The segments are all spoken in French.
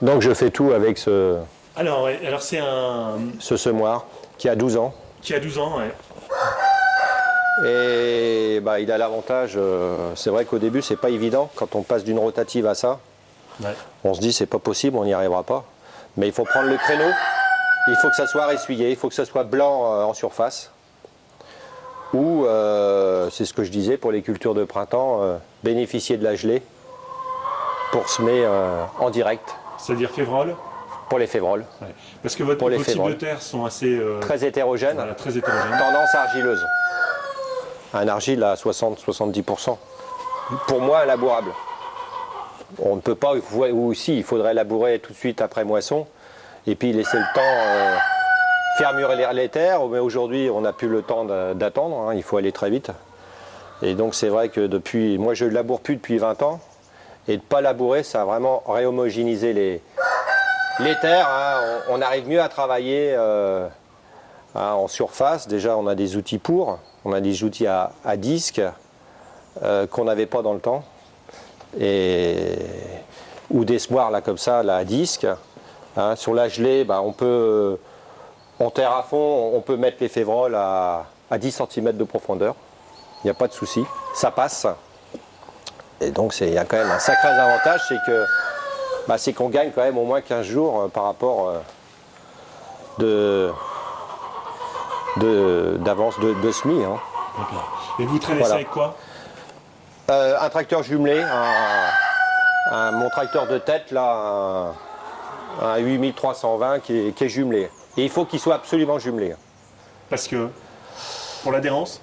Donc je fais tout avec Alors, ouais, alors c'est un ce semoir qui a 12 ans. qui a 12 ans, ouais. Et bah, il a l'avantage, c'est vrai qu'au début c'est pas évident quand on passe d'une rotative à ça. Ouais. On se dit c'est pas possible, on n'y arrivera pas. Mais il faut prendre le créneau, il faut que ça soit ressuyé, il faut que ça soit blanc en surface. Ou, c'est ce que je disais pour les cultures de printemps, bénéficier de la gelée pour semer en direct C'est-à-dire févrole. pour les févroles. Ouais. Parce que vos types de févroles. terre sont assez Très hétérogène, voilà, très hétérogènes. tendance argileuse. Un argile à 60-70%. Pour moi, labourable. On ne peut pas, ou si, il faudrait labourer tout de suite après moisson, et puis laisser le temps faire mûrir les terres, mais aujourd'hui on n'a plus le temps d'attendre, hein, il faut aller très vite. Et donc c'est vrai que moi je ne laboure plus depuis 20 ans, et de ne pas labourer, ça a vraiment réhomogénéisé les terres, hein. On arrive mieux à travailler en surface. Déjà on a des outils on a des outils à disque qu'on n'avait pas dans le temps. Ou des semoirs là comme ça, là, à disque. Hein, sur la gelée, bah, on terre à fond, on peut mettre les févroles à 10 cm de profondeur. Il n'y a pas de souci, ça passe. Et donc il y a quand même un sacré avantage, c'est qu'on gagne quand même au moins 15 jours par rapport d'avance de semis. Hein. Et vous traînez ça avec quoi? Un tracteur jumelé, mon tracteur de tête, là, un 8320 qui est jumelé. Et il faut qu'il soit absolument jumelé. Parce que pour l'adhérence?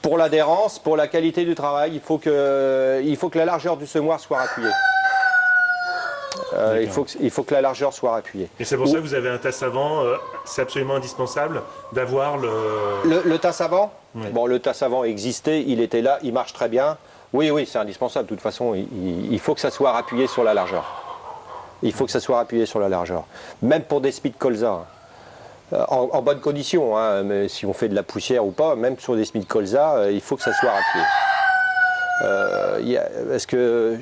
Pour l'adhérence, pour la qualité du travail, il faut que la largeur du semoir soit appuyée. Il faut que la largeur soit appuyée. Et c'est pour ça que vous avez un tasse avant, c'est absolument indispensable d'avoir le tasse avant. Oui. Bon, le tasse avant existait, il était là, il marche très bien. Oui, c'est indispensable. De toute façon, il faut que ça soit appuyé sur la largeur. Il faut que ça soit appuyé sur la largeur. Même pour des Smith colza, en bonne condition, hein, mais si on fait de la poussière ou pas, même sur des Smith colza, il faut que ça soit appuyé. Parce que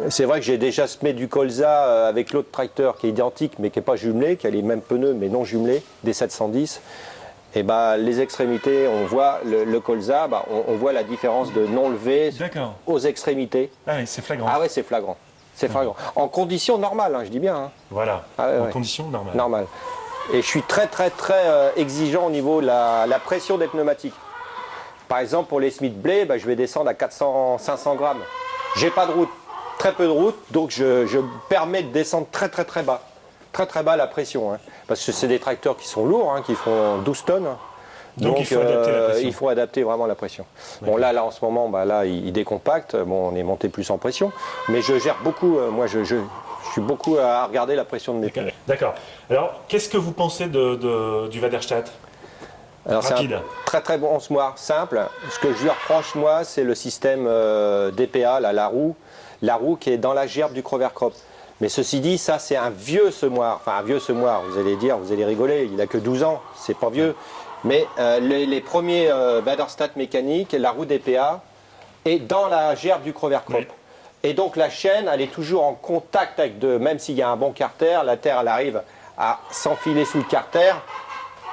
c'est vrai que j'ai déjà semé du colza avec l'autre tracteur qui est identique mais qui n'est pas jumelé, qui a les mêmes pneus mais non jumelés, des 710. Et bah, les extrémités, on voit le colza, bah, on voit la différence de non levé aux extrémités. Ah oui, c'est flagrant. Ah ouais, c'est flagrant. C'est flagrant. En conditions normales, hein, je dis bien. Hein. Voilà, en conditions normales. Normal. Et je suis très exigeant au niveau de la pression des pneumatiques. Par exemple, pour les Smith Blade, bah, je vais descendre à 400-500 grammes. J'ai pas de route, très peu de route, donc je me permets de descendre très bas. Très bas la pression, hein, parce que c'est des tracteurs qui sont lourds, hein, qui font 12 tonnes. Donc il faut adapter la pression. Il faut adapter vraiment la pression. Bon là en ce moment, bah, là il décompacte, bon, on est monté plus en pression, mais je gère beaucoup, moi je suis beaucoup à regarder la pression de mes pneus. D'accord. Alors qu'est-ce que vous pensez du Waderstadt? Alors c'est un très bon semoir, simple. Ce que je lui reproche moi, c'est le système DPA, là, la roue qui est dans la gerbe du Crover Crop. Mais ceci dit, ça c'est un vieux semoir, enfin un vieux semoir, vous allez rigoler, il a que 12 ans, c'est pas vieux. Mais les premiers Waderstadt mécaniques, la roue DPA est dans la gerbe du Crover Crop. Oui. Et donc la chaîne, elle est toujours en contact avec même s'il y a un bon carter, la terre elle arrive à s'enfiler sous le carter.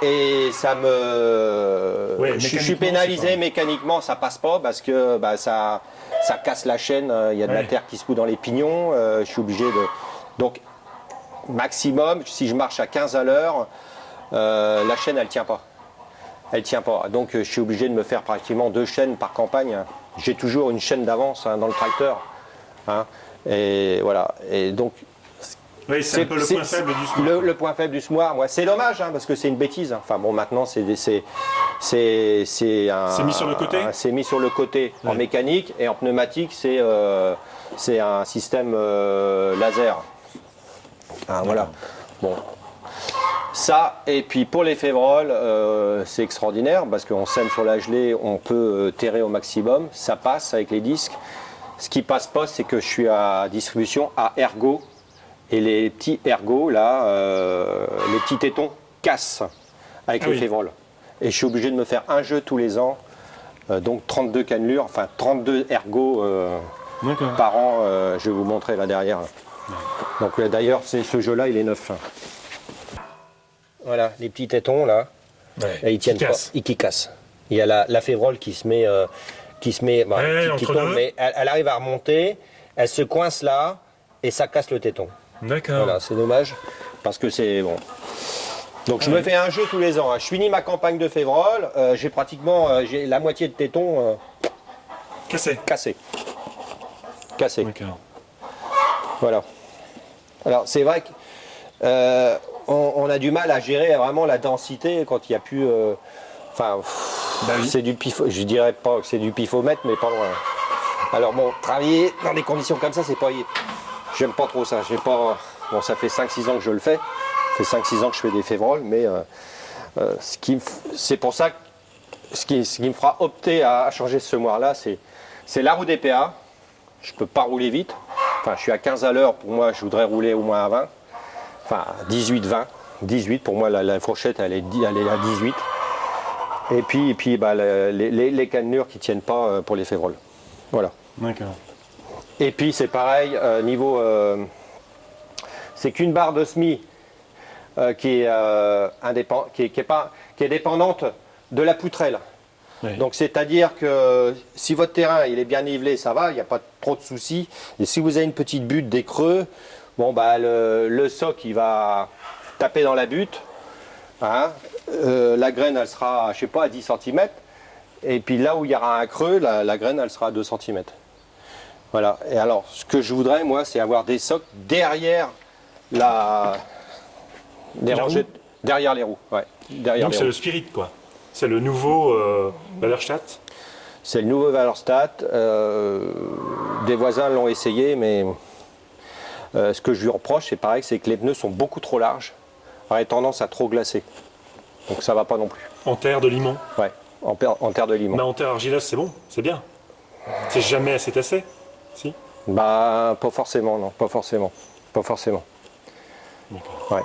Et je suis pénalisé mécaniquement, ça passe pas parce que bah, ça casse la chaîne, il y a de la terre qui se fout dans les pignons, je suis obligé de... Donc maximum, si je marche à 15 à l'heure, la chaîne elle tient pas. Elle tient pas. Donc je suis obligé de me faire pratiquement 2 chaînes par campagne. J'ai toujours une chaîne d'avance dans le tracteur. Hein. Et voilà. Et donc oui, c'est un peu le point faible du semoir. Le point faible du semoir, moi, c'est dommage, hein, parce que c'est une bêtise. Enfin bon, maintenant, c'est mis sur le côté. C'est mis sur le côté en mécanique, et en pneumatique, c'est un système laser. Ah, voilà. Bon. Ça, et puis pour les févroles, c'est extraordinaire, parce qu'on sème sur la gelée, on peut terrer au maximum, ça passe avec les disques. Ce qui passe pas, c'est que je suis à distribution à ergot. Et les petits ergots, là, les petits tétons cassent avec les févroles. Et je suis obligé de me faire un jeu tous les ans, donc 32 cannelures, enfin 32 ergots par an. Je vais vous montrer là derrière. Ouais. Donc d'ailleurs, ce jeu-là, il est neuf. Voilà, les petits tétons là, Ouais. là, ils tiennent pas, qui cassent. Il y a la févrole qui se met, qui entre tombe, deux. mais elle arrive à remonter, elle se coince là et ça casse le téton. D'accord. Voilà, c'est dommage parce que c'est bon. Donc je me fais un jeu tous les ans. Hein. Je finis ma campagne de févrole, j'ai pratiquement j'ai la moitié de téton Cassé. cassé. D'accord. Voilà. Alors c'est vrai que on a du mal à gérer vraiment la densité quand il n'y a plus. Enfin, Oui. c'est du pifo. Je dirais pas que c'est du pifomètre, mais pas loin. Alors bon, travailler dans des conditions comme ça, c'est pas. J'aime pas trop ça. J'ai pas. Bon, ça fait 5-6 ans que je le fais. Ça fait 5-6 ans que je fais des févroles, mais c'est pour ça que ce qui me fera opter à changer ce semoir-là, c'est la roue DPA. Je peux pas rouler vite. Enfin, je suis à 15 à l'heure. Pour moi, je voudrais rouler au moins à 20. Enfin, 18-20. 18, pour moi, la fourchette, elle est à 18. Et puis les cannelures qui ne tiennent pas pour les févroles. Voilà. D'accord. Et puis, c'est pareil, niveau... c'est qu'une barre de SMI qui est dépendante de la poutrelle. Oui. Donc c'est-à-dire que si votre terrain il est bien nivelé, ça va, il n'y a pas trop de soucis. Et si vous avez une petite butte, des creux, bon bah le soc il va taper dans la butte. Hein. La graine elle sera, je sais pas, à 10 cm. Et puis là où il y aura un creux, la graine elle sera à 2 cm. Voilà. Et alors ce que je voudrais moi c'est avoir des socs derrière derrière les roues. Ouais. Derrière Donc les c'est roues. le Spirit, quoi. C'est le nouveau Wallerstadt. C'est le nouveau Wallerstadt. Des voisins l'ont essayé, mais ce que je lui reproche, c'est pareil, c'est que les pneus sont beaucoup trop larges, auraient tendance à trop glacer. Donc ça va pas non plus. En terre de limon. Ouais, en terre de limon. Mais en terre argileuse, c'est bon, c'est bien. C'est jamais assez tassé. Si. Bah, pas forcément, non, pas forcément. Pas forcément. D'accord. Ouais.